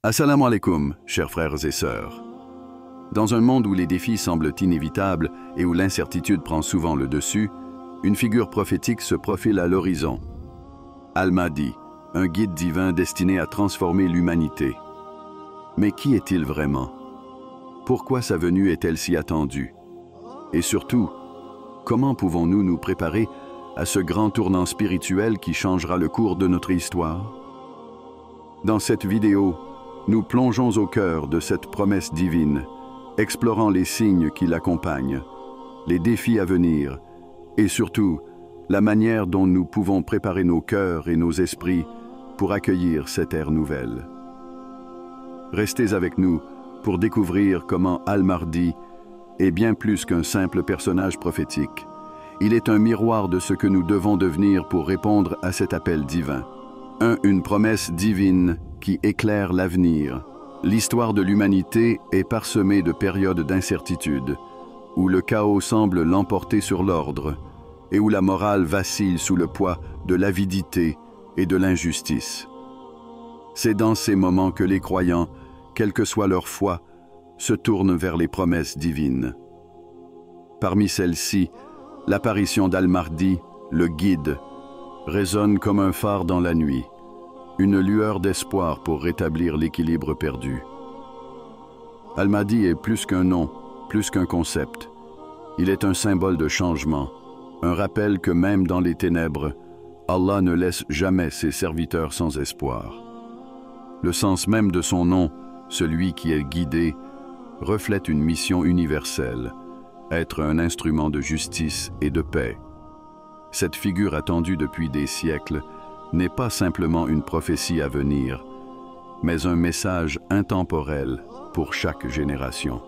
Assalamu alaikum, chers frères et sœurs. Dans un monde où les défis semblent inévitables et où l'incertitude prend souvent le dessus, une figure prophétique se profile à l'horizon. Al-Mahdi, un guide divin destiné à transformer l'humanité. Mais qui est-il vraiment? Pourquoi sa venue est-elle si attendue? Et surtout, comment pouvons-nous nous préparer à ce grand tournant spirituel qui changera le cours de notre histoire? Dans cette vidéo, nous plongeons au cœur de cette promesse divine, explorant les signes qui l'accompagnent, les défis à venir et surtout la manière dont nous pouvons préparer nos cœurs et nos esprits pour accueillir cette ère nouvelle. Restez avec nous pour découvrir comment Al-Mahdi est bien plus qu'un simple personnage prophétique. Il est un miroir de ce que nous devons devenir pour répondre à cet appel divin. Une promesse divine qui éclaire l'avenir. L'histoire de l'humanité est parsemée de périodes d'incertitude, où le chaos semble l'emporter sur l'ordre, et où la morale vacille sous le poids de l'avidité et de l'injustice. C'est dans ces moments que les croyants, quelle que soit leur foi, se tournent vers les promesses divines. Parmi celles-ci, l'apparition d'Al-Mahdi, le guide, résonne comme un phare dans la nuit, une lueur d'espoir pour rétablir l'équilibre perdu. Al-Mahdi est plus qu'un nom, plus qu'un concept. Il est un symbole de changement, un rappel que même dans les ténèbres, Allah ne laisse jamais ses serviteurs sans espoir. Le sens même de son nom, celui qui est guidé, reflète une mission universelle, être un instrument de justice et de paix. Cette figure attendue depuis des siècles n'est pas simplement une prophétie à venir, mais un message intemporel pour chaque génération.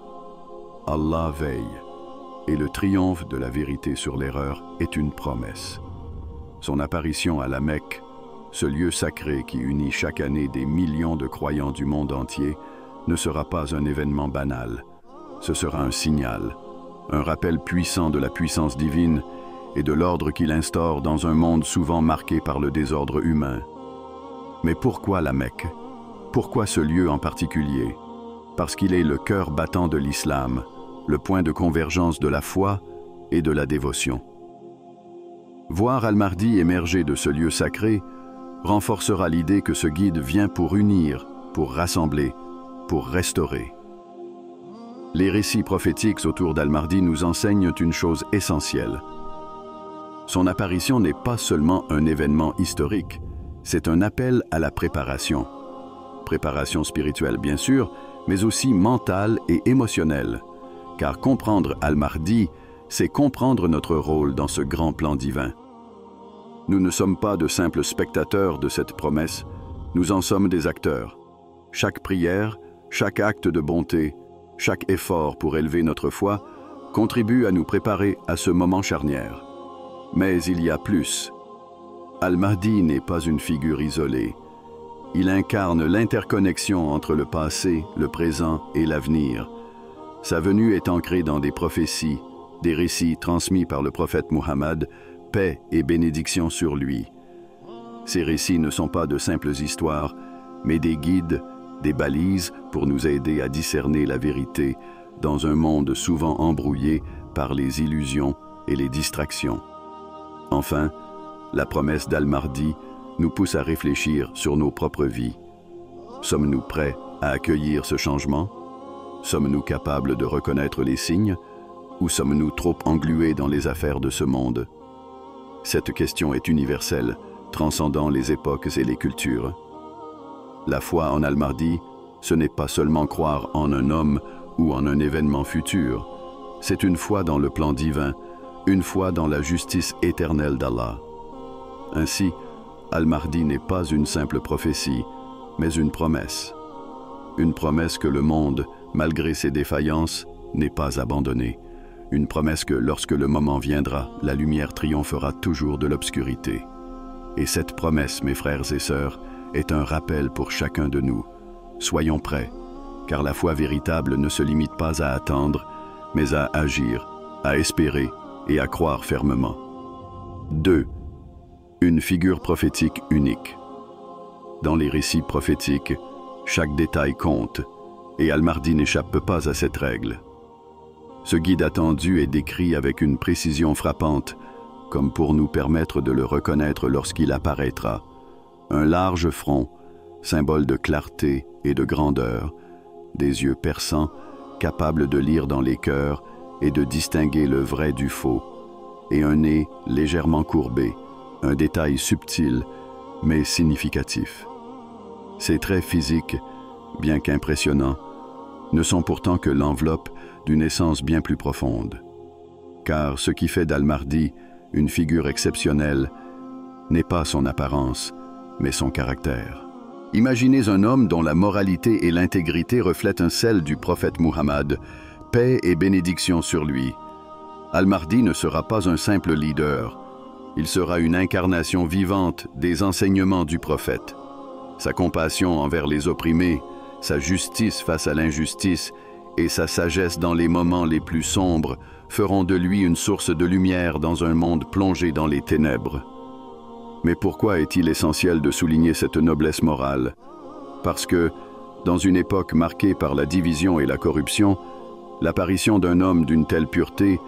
Allah veille, et le triomphe de la vérité sur l'erreur est une promesse. Son apparition à la Mecque, ce lieu sacré qui unit chaque année des millions de croyants du monde entier, ne sera pas un événement banal. Ce sera un signal, un rappel puissant de la puissance divine et de l'ordre qu'il instaure dans un monde souvent marqué par le désordre humain. Mais pourquoi la Mecque? Pourquoi ce lieu en particulier? Parce qu'il est le cœur battant de l'islam, le point de convergence de la foi et de la dévotion. Voir Al-Mahdi émerger de ce lieu sacré renforcera l'idée que ce guide vient pour unir, pour rassembler, pour restaurer. Les récits prophétiques autour d'Al-Mahdi nous enseignent une chose essentielle. Son apparition n'est pas seulement un événement historique, c'est un appel à la préparation. Préparation spirituelle bien sûr, mais aussi mentale et émotionnelle, car comprendre Al-Mahdi, c'est comprendre notre rôle dans ce grand plan divin. Nous ne sommes pas de simples spectateurs de cette promesse, nous en sommes des acteurs. Chaque prière, chaque acte de bonté, chaque effort pour élever notre foi contribue à nous préparer à ce moment charnière. Mais il y a plus. Al-Mahdi n'est pas une figure isolée. Il incarne l'interconnexion entre le passé, le présent et l'avenir. Sa venue est ancrée dans des prophéties, des récits transmis par le prophète Muhammad, paix et bénédiction sur lui. Ces récits ne sont pas de simples histoires, mais des guides, des balises pour nous aider à discerner la vérité dans un monde souvent embrouillé par les illusions et les distractions. Enfin, la promesse d'Al-Mahdi nous pousse à réfléchir sur nos propres vies. Sommes-nous prêts à accueillir ce changement? Sommes-nous capables de reconnaître les signes? Ou sommes-nous trop englués dans les affaires de ce monde? Cette question est universelle, transcendant les époques et les cultures. La foi en Al-Mahdi, ce n'est pas seulement croire en un homme ou en un événement futur. C'est une foi dans le plan divin, une foi dans la justice éternelle d'Allah. Ainsi, Al-Mahdi n'est pas une simple prophétie, mais une promesse. Une promesse que le monde, malgré ses défaillances, n'est pas abandonné. Une promesse que, lorsque le moment viendra, la lumière triomphera toujours de l'obscurité. Et cette promesse, mes frères et sœurs, est un rappel pour chacun de nous. Soyons prêts, car la foi véritable ne se limite pas à attendre, mais à agir, à espérer et à croire fermement. 2. Une figure prophétique unique. Dans les récits prophétiques, Chaque détail compte, et Al-Mahdi n'échappe pas à cette règle. Ce guide attendu est décrit avec une précision frappante, comme pour nous permettre de le reconnaître lorsqu'il apparaîtra. Un large front, symbole de clarté et de grandeur, des yeux perçants, capables de lire dans les cœurs et de distinguer le vrai du faux, et un nez légèrement courbé, un détail subtil mais significatif. Ces traits physiques, bien qu'impressionnants, ne sont pourtant que l'enveloppe d'une essence bien plus profonde. Car ce qui fait d'Al-Mahdi une figure exceptionnelle n'est pas son apparence, mais son caractère. Imaginez un homme dont la moralité et l'intégrité reflètent celle du prophète Muhammad, paix et bénédiction sur lui. Al-Mahdi ne sera pas un simple leader, il sera une incarnation vivante des enseignements du prophète. Sa compassion envers les opprimés, sa justice face à l'injustice et sa sagesse dans les moments les plus sombres feront de lui une source de lumière dans un monde plongé dans les ténèbres. Mais pourquoi est-il essentiel de souligner cette noblesse morale? Parce que, dans une époque marquée par la division et la corruption, l'apparition d'un homme d'une telle pureté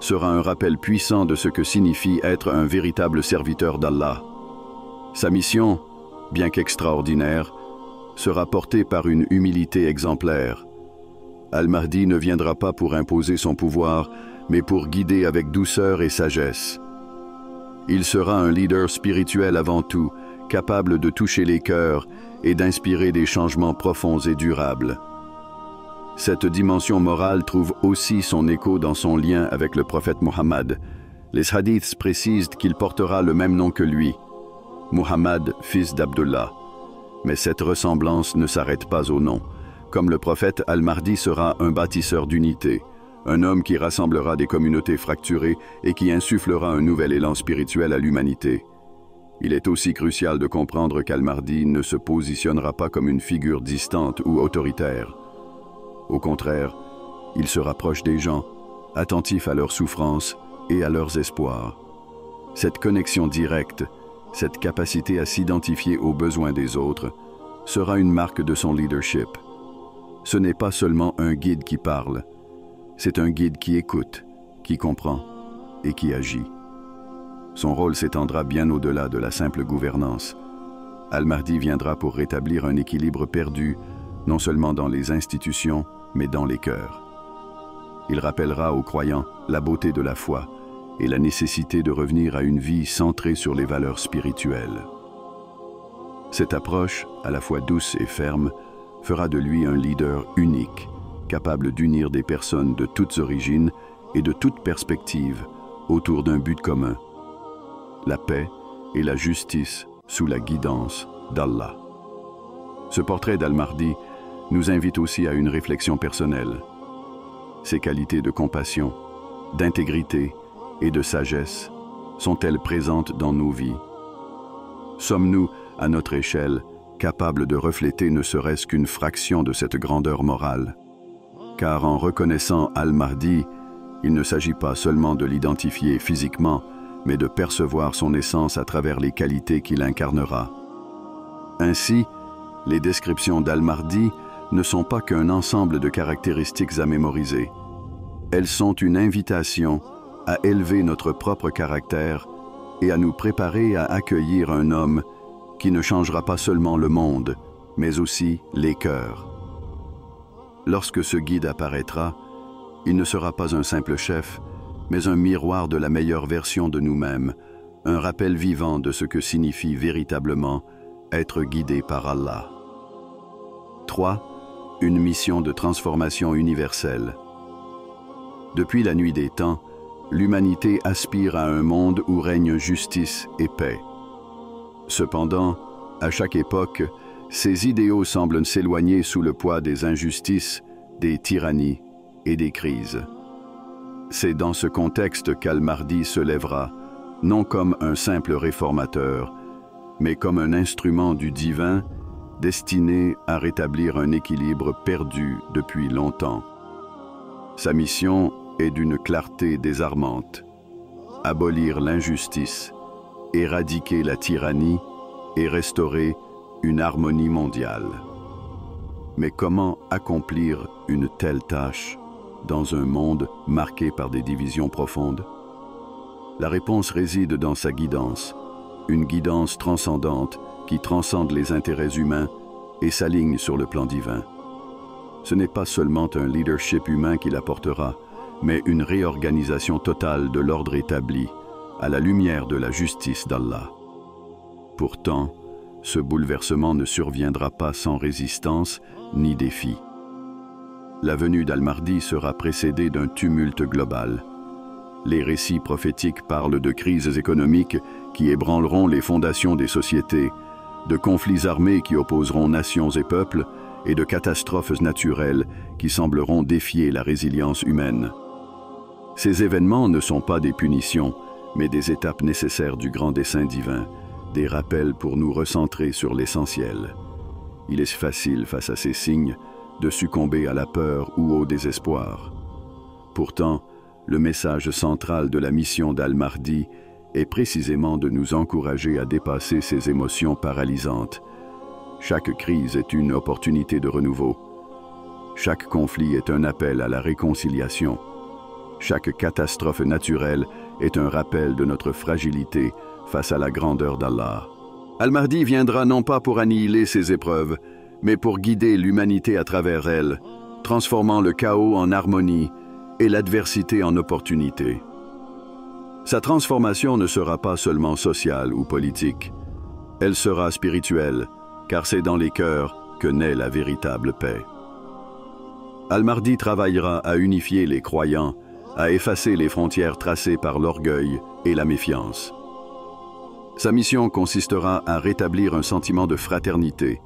sera un rappel puissant de ce que signifie être un véritable serviteur d'Allah. Sa mission, bien qu'extraordinaire, sera portée par une humilité exemplaire. Al-Mahdi ne viendra pas pour imposer son pouvoir, mais pour guider avec douceur et sagesse. Il sera un leader spirituel avant tout, capable de toucher les cœurs et d'inspirer des changements profonds et durables. Cette dimension morale trouve aussi son écho dans son lien avec le prophète Muhammad. Les hadiths précisent qu'il portera le même nom que lui, Muhammad, fils d'Abdullah. Mais cette ressemblance ne s'arrête pas au nom. Comme le prophète, Al-Mahdi sera un bâtisseur d'unité, un homme qui rassemblera des communautés fracturées et qui insufflera un nouvel élan spirituel à l'humanité. Il est aussi crucial de comprendre qu'Al-Mahdi ne se positionnera pas comme une figure distante ou autoritaire. Au contraire, il se rapproche des gens, attentif à leurs souffrances et à leurs espoirs. Cette connexion directe, cette capacité à s'identifier aux besoins des autres, sera une marque de son leadership. Ce n'est pas seulement un guide qui parle, c'est un guide qui écoute, qui comprend et qui agit. Son rôle s'étendra bien au-delà de la simple gouvernance. Al-Mahdi viendra pour rétablir un équilibre perdu, non seulement dans les institutions, mais dans les cœurs. Il rappellera aux croyants la beauté de la foi et la nécessité de revenir à une vie centrée sur les valeurs spirituelles. Cette approche, à la fois douce et ferme, fera de lui un leader unique, capable d'unir des personnes de toutes origines et de toutes perspectives autour d'un but commun, la paix et la justice sous la guidance d'Allah. Ce portrait d'Al-Mahdi nous invite aussi à une réflexion personnelle. Ses qualités de compassion, d'intégrité et de sagesse sont-elles présentes dans nos vies? Sommes-nous, à notre échelle, capables de refléter ne serait-ce qu'une fraction de cette grandeur morale? Car en reconnaissant Al-Mahdi, il ne s'agit pas seulement de l'identifier physiquement, mais de percevoir son essence à travers les qualités qu'il incarnera. Ainsi, les descriptions d'Al-Mahdi ne sont pas qu'un ensemble de caractéristiques à mémoriser. Elles sont une invitation à élever notre propre caractère et à nous préparer à accueillir un homme qui ne changera pas seulement le monde, mais aussi les cœurs. Lorsque ce guide apparaîtra, il ne sera pas un simple chef, mais un miroir de la meilleure version de nous-mêmes, un rappel vivant de ce que signifie véritablement être guidé par Allah. 3. Une mission de transformation universelle. Depuis la nuit des temps, l'humanité aspire à un monde où règne justice et paix. Cependant, à chaque époque, ces idéaux semblent s'éloigner sous le poids des injustices, des tyrannies et des crises. C'est dans ce contexte qu'Al-Mahdi se lèvera, non comme un simple réformateur, mais comme un instrument du divin destiné à rétablir un équilibre perdu depuis longtemps. Sa mission est d'une clarté désarmante: abolir l'injustice, éradiquer la tyrannie et restaurer une harmonie mondiale. Mais comment accomplir une telle tâche dans un monde marqué par des divisions profondes? La réponse réside dans sa guidance, une guidance transcendante qui transcende les intérêts humains et s'aligne sur le plan divin. Ce n'est pas seulement un leadership humain qui l'apportera, mais une réorganisation totale de l'ordre établi, à la lumière de la justice d'Allah. Pourtant, ce bouleversement ne surviendra pas sans résistance ni défi. La venue d'Al-Mahdi sera précédée d'un tumulte global. Les récits prophétiques parlent de crises économiques qui ébranleront les fondations des sociétés, de conflits armés qui opposeront nations et peuples, et de catastrophes naturelles qui sembleront défier la résilience humaine. Ces événements ne sont pas des punitions, mais des étapes nécessaires du grand dessein divin, des rappels pour nous recentrer sur l'essentiel. Il est facile, face à ces signes, de succomber à la peur ou au désespoir. Pourtant, le message central de la mission d'Al-Mahdi est précisément de nous encourager à dépasser ces émotions paralysantes. Chaque crise est une opportunité de renouveau. Chaque conflit est un appel à la réconciliation. Chaque catastrophe naturelle est un rappel de notre fragilité face à la grandeur d'Allah. Al-Mahdi viendra non pas pour annihiler ces épreuves, mais pour guider l'humanité à travers elles, transformant le chaos en harmonie et l'adversité en opportunité. Sa transformation ne sera pas seulement sociale ou politique, elle sera spirituelle, car c'est dans les cœurs que naît la véritable paix. Al-Mahdi travaillera à unifier les croyants, à effacer les frontières tracées par l'orgueil et la méfiance. Sa mission consistera à rétablir un sentiment de fraternité,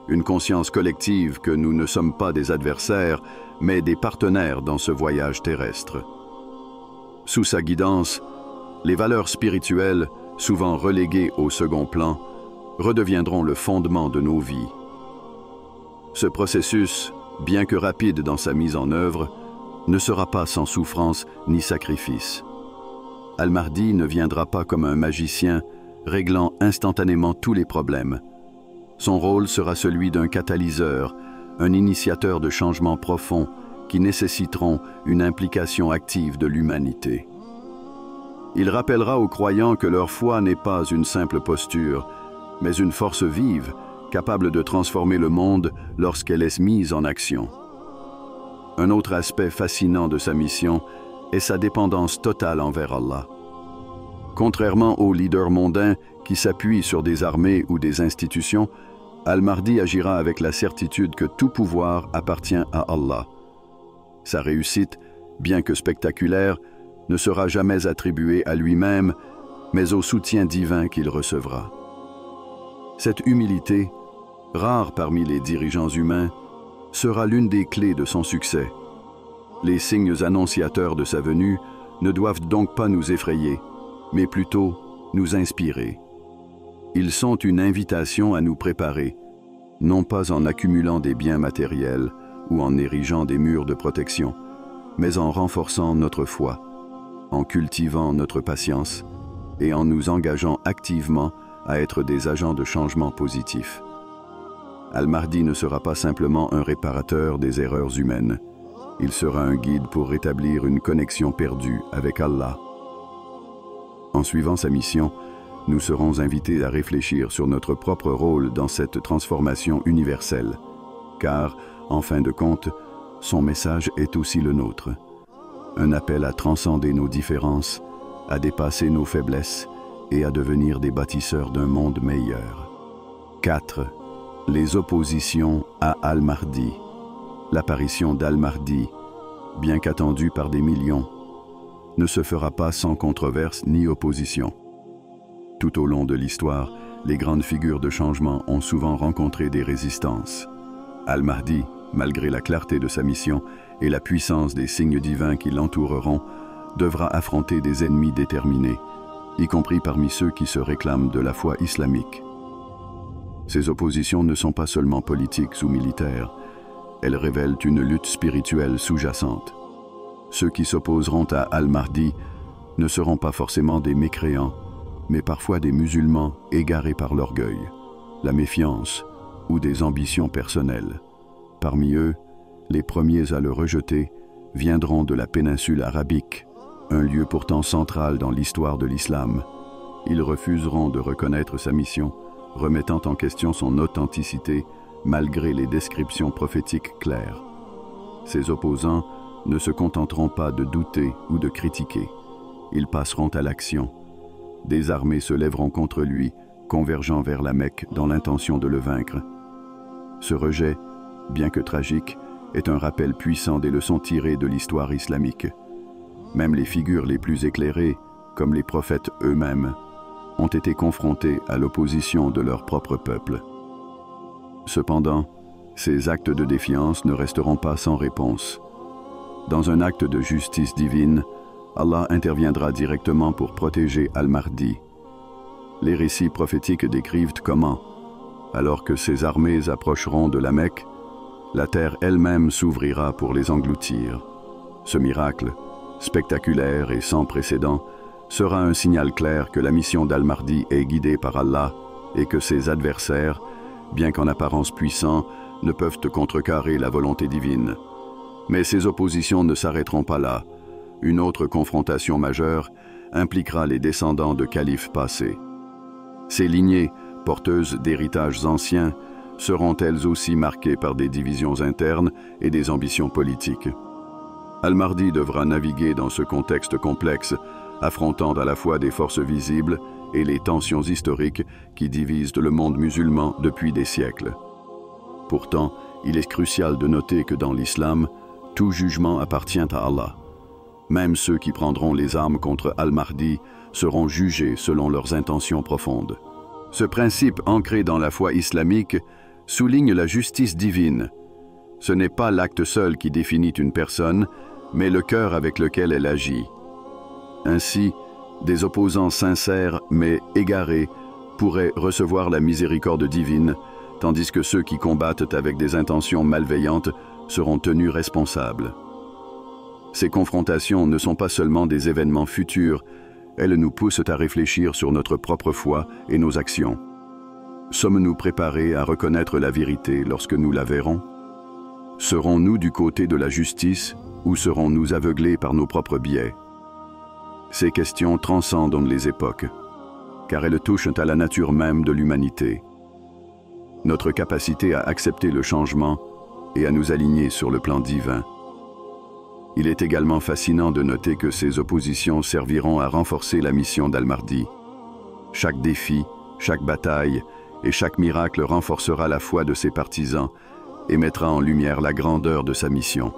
une conscience collective que nous ne sommes pas des adversaires, mais des partenaires dans ce voyage terrestre. Sous sa guidance, les valeurs spirituelles, souvent reléguées au second plan, redeviendront le fondement de nos vies. Ce processus, bien que rapide dans sa mise en œuvre, ne sera pas sans souffrance ni sacrifice. Al-Mahdi ne viendra pas comme un magicien, réglant instantanément tous les problèmes. Son rôle sera celui d'un catalyseur, un initiateur de changements profonds qui nécessiteront une implication active de l'humanité. Il rappellera aux croyants que leur foi n'est pas une simple posture, mais une force vive, capable de transformer le monde lorsqu'elle est mise en action. Un autre aspect fascinant de sa mission est sa dépendance totale envers Allah. Contrairement aux leaders mondains qui s'appuient sur des armées ou des institutions, Al-Mahdi agira avec la certitude que tout pouvoir appartient à Allah. Sa réussite, bien que spectaculaire, ne sera jamais attribuée à lui-même, mais au soutien divin qu'il recevra. Cette humilité, rare parmi les dirigeants humains, sera l'une des clés de son succès. Les signes annonciateurs de sa venue ne doivent donc pas nous effrayer, mais plutôt nous inspirer. Ils sont une invitation à nous préparer, non pas en accumulant des biens matériels ou en érigeant des murs de protection, mais en renforçant notre foi, en cultivant notre patience et en nous engageant activement à être des agents de changement positif. Al-Mahdi ne sera pas simplement un réparateur des erreurs humaines. Il sera un guide pour rétablir une connexion perdue avec Allah. En suivant sa mission, nous serons invités à réfléchir sur notre propre rôle dans cette transformation universelle, car, en fin de compte, son message est aussi le nôtre. Un appel à transcender nos différences, à dépasser nos faiblesses et à devenir des bâtisseurs d'un monde meilleur. 4. Les oppositions à Al-Mahdi. L'apparition d'Al-Mahdi, bien qu'attendue par des millions, ne se fera pas sans controverse ni opposition. Tout au long de l'histoire, les grandes figures de changement ont souvent rencontré des résistances. Al-Mahdi, malgré la clarté de sa mission et la puissance des signes divins qui l'entoureront, devra affronter des ennemis déterminés, y compris parmi ceux qui se réclament de la foi islamique. Ces oppositions ne sont pas seulement politiques ou militaires, elles révèlent une lutte spirituelle sous-jacente. Ceux qui s'opposeront à Al-Mahdi ne seront pas forcément des mécréants, mais parfois des musulmans égarés par l'orgueil, la méfiance ou des ambitions personnelles. Parmi eux, les premiers à le rejeter viendront de la péninsule arabique, un lieu pourtant central dans l'histoire de l'islam. Ils refuseront de reconnaître sa mission, remettant en question son authenticité malgré les descriptions prophétiques claires. Ses opposants ne se contenteront pas de douter ou de critiquer. Ils passeront à l'action. Des armées se lèveront contre lui, convergeant vers la Mecque dans l'intention de le vaincre. Ce rejet, bien que tragique, est un rappel puissant des leçons tirées de l'histoire islamique. Même les figures les plus éclairées, comme les prophètes eux-mêmes, ont été confrontés à l'opposition de leur propre peuple. Cependant, ces actes de défiance ne resteront pas sans réponse. Dans un acte de justice divine, Allah interviendra directement pour protéger Al-Mahdi. Les récits prophétiques décrivent comment, alors que ces armées approcheront de la Mecque, la terre elle-même s'ouvrira pour les engloutir. Ce miracle, spectaculaire et sans précédent, sera un signal clair que la mission d'Al-Mahdi est guidée par Allah et que ses adversaires, bien qu'en apparence puissants, ne peuvent contrecarrer la volonté divine. Mais ces oppositions ne s'arrêteront pas là. Une autre confrontation majeure impliquera les descendants de califes passés. Ces lignées, porteuses d'héritages anciens, seront elles aussi marquées par des divisions internes et des ambitions politiques. Al-Mahdi devra naviguer dans ce contexte complexe, affrontant à la fois des forces visibles et les tensions historiques qui divisent le monde musulman depuis des siècles. Pourtant, il est crucial de noter que dans l'islam, tout jugement appartient à Allah. Même ceux qui prendront les armes contre Al-Mahdi seront jugés selon leurs intentions profondes. Ce principe ancré dans la foi islamique souligne la justice divine. Ce n'est pas l'acte seul qui définit une personne, mais le cœur avec lequel elle agit. Ainsi, des opposants sincères mais égarés pourraient recevoir la miséricorde divine, tandis que ceux qui combattent avec des intentions malveillantes seront tenus responsables. Ces confrontations ne sont pas seulement des événements futurs, elles nous poussent à réfléchir sur notre propre foi et nos actions. Sommes-nous préparés à reconnaître la vérité lorsque nous la verrons? Serons-nous du côté de la justice ou serons-nous aveuglés par nos propres biais? Ces questions transcendent les époques, car elles touchent à la nature même de l'humanité. Notre capacité à accepter le changement et à nous aligner sur le plan divin. Il est également fascinant de noter que ces oppositions serviront à renforcer la mission d'Al-Mahdi. Chaque défi, chaque bataille et chaque miracle renforcera la foi de ses partisans et mettra en lumière la grandeur de sa mission.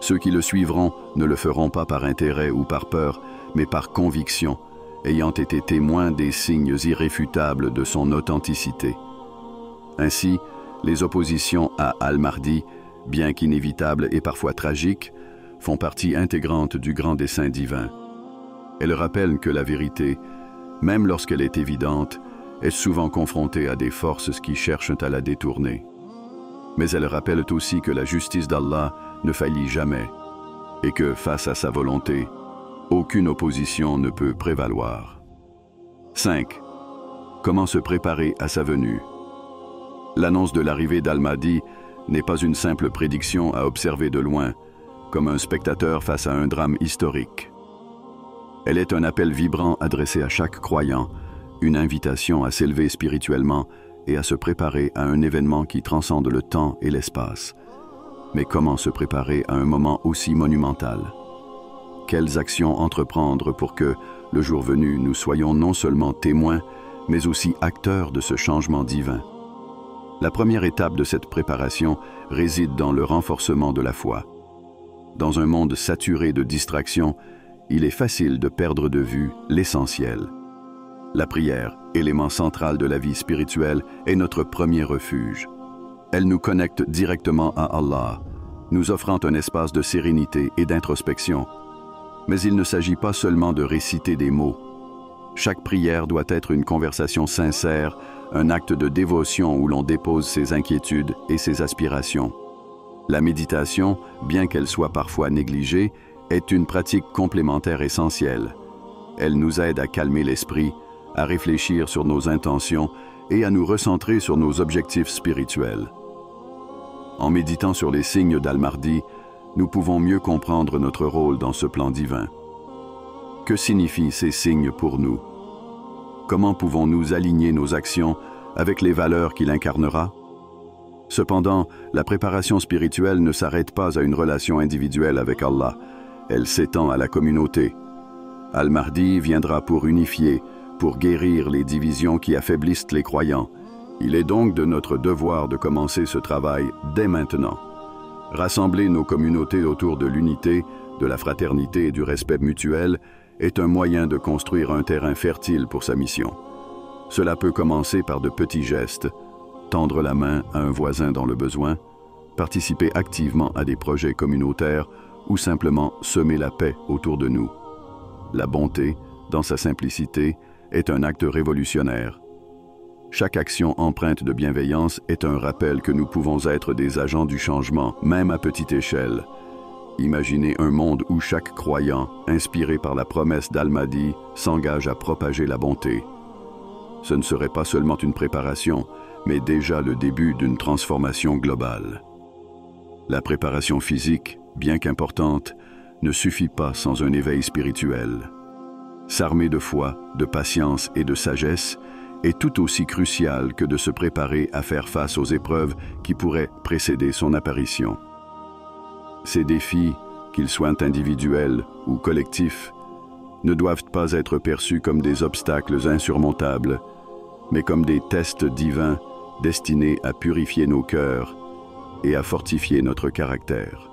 Ceux qui le suivront ne le feront pas par intérêt ou par peur, mais par conviction, ayant été témoins des signes irréfutables de son authenticité. Ainsi, les oppositions à Al-Mahdi, bien qu'inévitables et parfois tragiques, font partie intégrante du grand dessein divin. Elles rappellent que la vérité, même lorsqu'elle est évidente, est souvent confrontée à des forces qui cherchent à la détourner. Mais elles rappellent aussi que la justice d'Allah ne faillit jamais et que, face à sa volonté, aucune opposition ne peut prévaloir. 5. Comment se préparer à sa venue? L'annonce de l'arrivée d'Al-Mahdi n'est pas une simple prédiction à observer de loin, comme un spectateur face à un drame historique. Elle est un appel vibrant adressé à chaque croyant, une invitation à s'élever spirituellement et à se préparer à un événement qui transcende le temps et l'espace. Mais comment se préparer à un moment aussi monumental? Quelles actions entreprendre pour que, le jour venu, nous soyons non seulement témoins, mais aussi acteurs de ce changement divin? La première étape de cette préparation réside dans le renforcement de la foi. Dans un monde saturé de distractions, il est facile de perdre de vue l'essentiel. La prière, élément central de la vie spirituelle, est notre premier refuge. Elle nous connecte directement à Allah, nous offrant un espace de sérénité et d'introspection. Mais il ne s'agit pas seulement de réciter des mots. Chaque prière doit être une conversation sincère, un acte de dévotion où l'on dépose ses inquiétudes et ses aspirations. La méditation, bien qu'elle soit parfois négligée, est une pratique complémentaire essentielle. Elle nous aide à calmer l'esprit, à réfléchir sur nos intentions et à nous recentrer sur nos objectifs spirituels. En méditant sur les signes d'Al-Mahdi, nous pouvons mieux comprendre notre rôle dans ce plan divin. Que signifient ces signes pour nous? Comment pouvons-nous aligner nos actions avec les valeurs qu'il incarnera? Cependant, la préparation spirituelle ne s'arrête pas à une relation individuelle avec Allah. Elle s'étend à la communauté. Al-Mahdi viendra pour unifier, pour guérir les divisions qui affaiblissent les croyants. Il est donc de notre devoir de commencer ce travail dès maintenant. Rassembler nos communautés autour de l'unité, de la fraternité et du respect mutuel est un moyen de construire un terrain fertile pour sa mission. Cela peut commencer par de petits gestes, tendre la main à un voisin dans le besoin, participer activement à des projets communautaires ou simplement semer la paix autour de nous. La bonté, dans sa simplicité, est un acte révolutionnaire. Chaque action empreinte de bienveillance est un rappel que nous pouvons être des agents du changement, même à petite échelle. Imaginez un monde où chaque croyant, inspiré par la promesse d'Al-Mahdi, s'engage à propager la bonté. Ce ne serait pas seulement une préparation, mais déjà le début d'une transformation globale. La préparation physique, bien qu'importante, ne suffit pas sans un éveil spirituel. S'armer de foi, de patience et de sagesse est tout aussi crucial que de se préparer à faire face aux épreuves qui pourraient précéder son apparition. Ces défis, qu'ils soient individuels ou collectifs, ne doivent pas être perçus comme des obstacles insurmontables, mais comme des tests divins destinés à purifier nos cœurs et à fortifier notre caractère.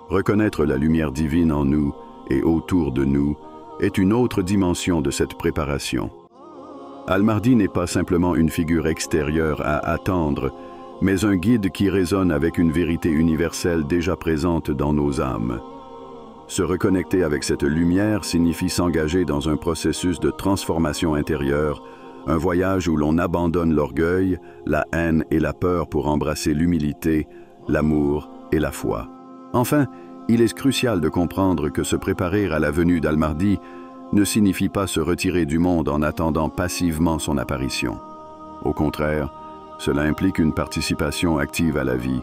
Reconnaître la lumière divine en nous et autour de nous est une autre dimension de cette préparation. Al-Mahdi n'est pas simplement une figure extérieure à attendre, mais un guide qui résonne avec une vérité universelle déjà présente dans nos âmes. Se reconnecter avec cette lumière signifie s'engager dans un processus de transformation intérieure, un voyage où l'on abandonne l'orgueil, la haine et la peur pour embrasser l'humilité, l'amour et la foi. Enfin, il est crucial de comprendre que se préparer à la venue d'Al-Mahdi ne signifie pas se retirer du monde en attendant passivement son apparition. Au contraire, cela implique une participation active à la vie,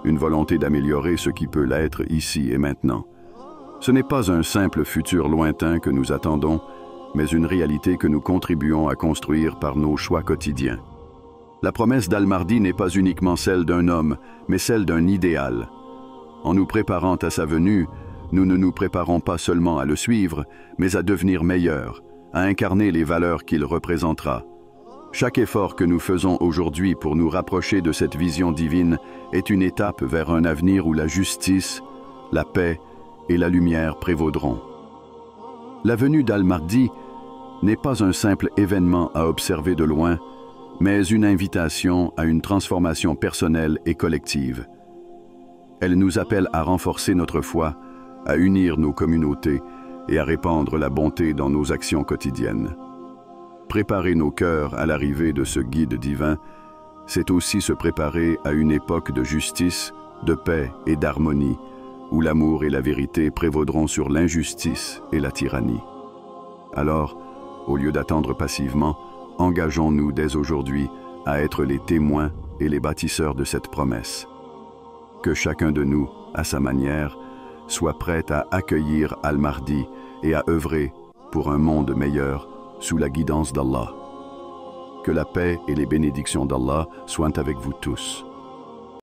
une volonté d'améliorer ce qui peut l'être ici et maintenant. Ce n'est pas un simple futur lointain que nous attendons, mais une réalité que nous contribuons à construire par nos choix quotidiens. La promesse d'Al-Mahdi n'est pas uniquement celle d'un homme, mais celle d'un idéal. En nous préparant à sa venue, nous ne nous préparons pas seulement à le suivre, mais à devenir meilleurs, à incarner les valeurs qu'il représentera. Chaque effort que nous faisons aujourd'hui pour nous rapprocher de cette vision divine est une étape vers un avenir où la justice, la paix et la lumière prévaudront. La venue d'Al-Mahdi n'est pas un simple événement à observer de loin, mais une invitation à une transformation personnelle et collective. Elle nous appelle à renforcer notre foi, à unir nos communautés et à répandre la bonté dans nos actions quotidiennes. Préparer nos cœurs à l'arrivée de ce guide divin, c'est aussi se préparer à une époque de justice, de paix et d'harmonie, où l'amour et la vérité prévaudront sur l'injustice et la tyrannie. Alors, au lieu d'attendre passivement, engageons-nous dès aujourd'hui à être les témoins et les bâtisseurs de cette promesse. Que chacun de nous, à sa manière, soit prêt à accueillir Al-Mahdi et à œuvrer pour un monde meilleur sous la guidance d'Allah. Que la paix et les bénédictions d'Allah soient avec vous tous.